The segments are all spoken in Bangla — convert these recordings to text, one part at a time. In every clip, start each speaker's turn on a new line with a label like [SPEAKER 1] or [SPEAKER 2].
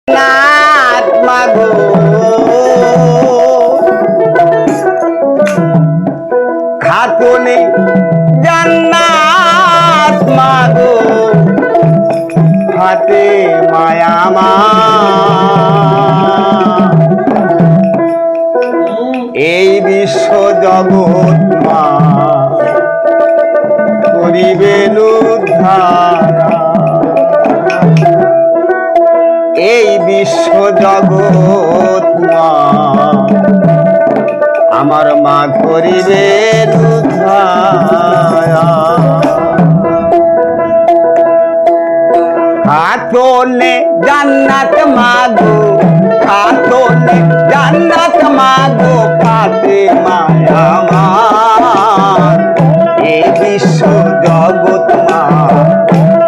[SPEAKER 1] নাথ মাগো খাতুনে জান্নাত মাগো হাতে মায়া মা এই বিশ্ব জগৎ মা করিবেন উদ্ধার এই বিশ্ব জগৎ মা আমার মা করিবেন উদ্ধার খাতুনে জান্নাত মাগো খাতুনে জান্নাত মাগো পাতে মায়া আমার এই বিশ্ব জগৎ মা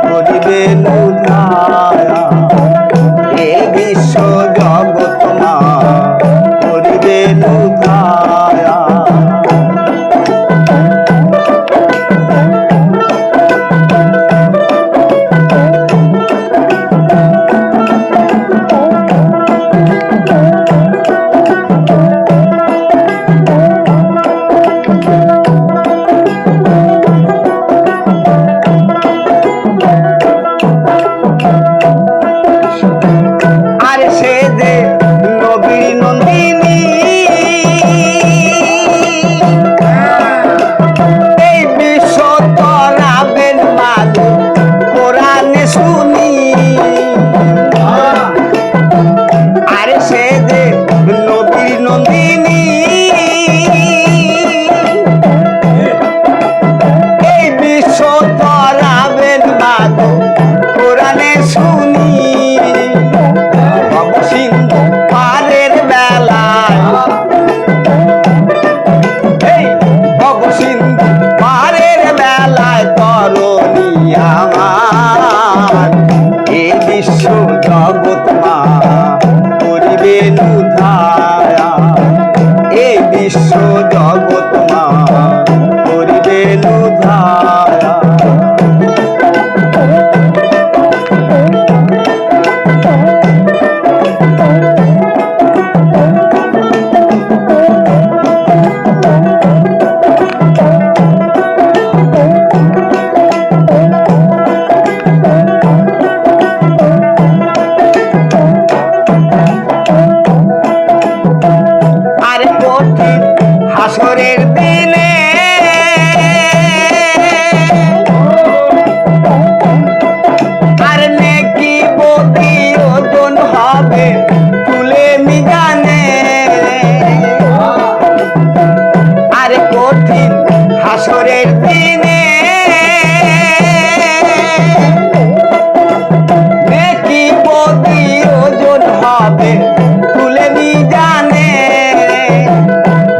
[SPEAKER 1] করিবেন উদ্ধার এই বিশ্ব জগৎ মা করিবেন উদ্ধার জগৎ মা করিবেন উদ্ধার এই বিশ্ব জগৎ মা করিবেন উদ্ধার হাসরের দিনে আর নেকি বদি ওজন হবে তুলে মিজানে আর কঠিন হাসরের দিনে নেকি বদি ওজন হবে তুলে মিজানে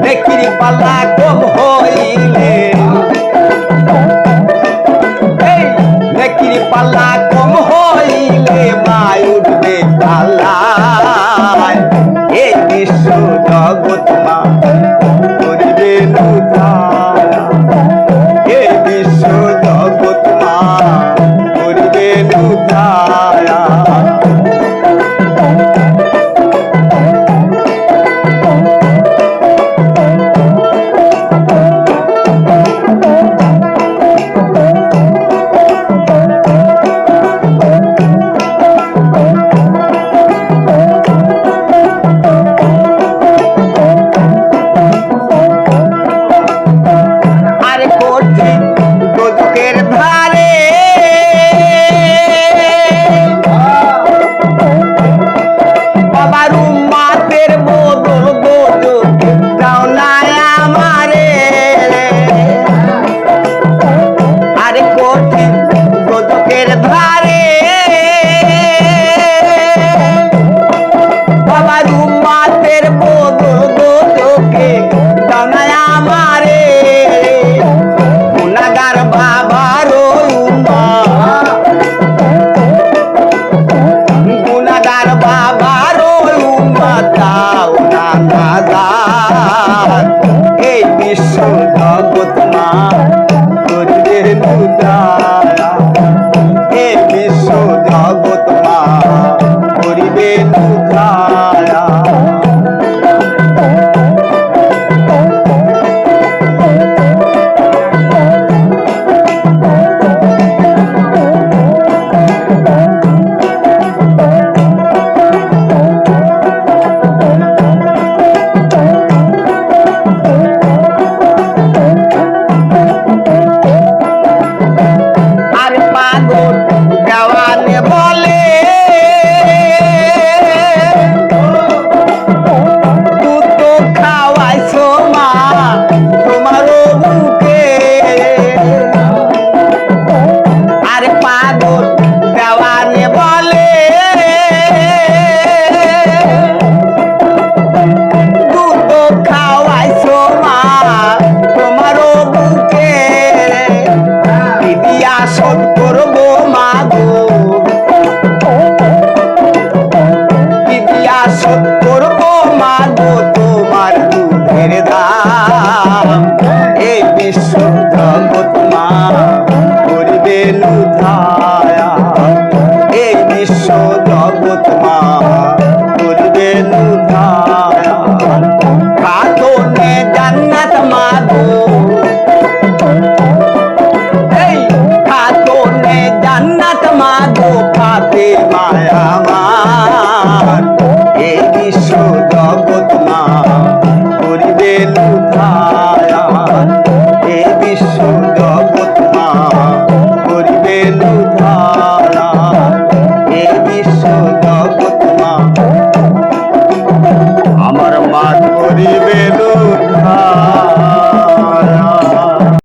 [SPEAKER 1] নেকির পাল্লা কম হইলে নেকির পাল্লা কম হইলে মা উঠবে কাল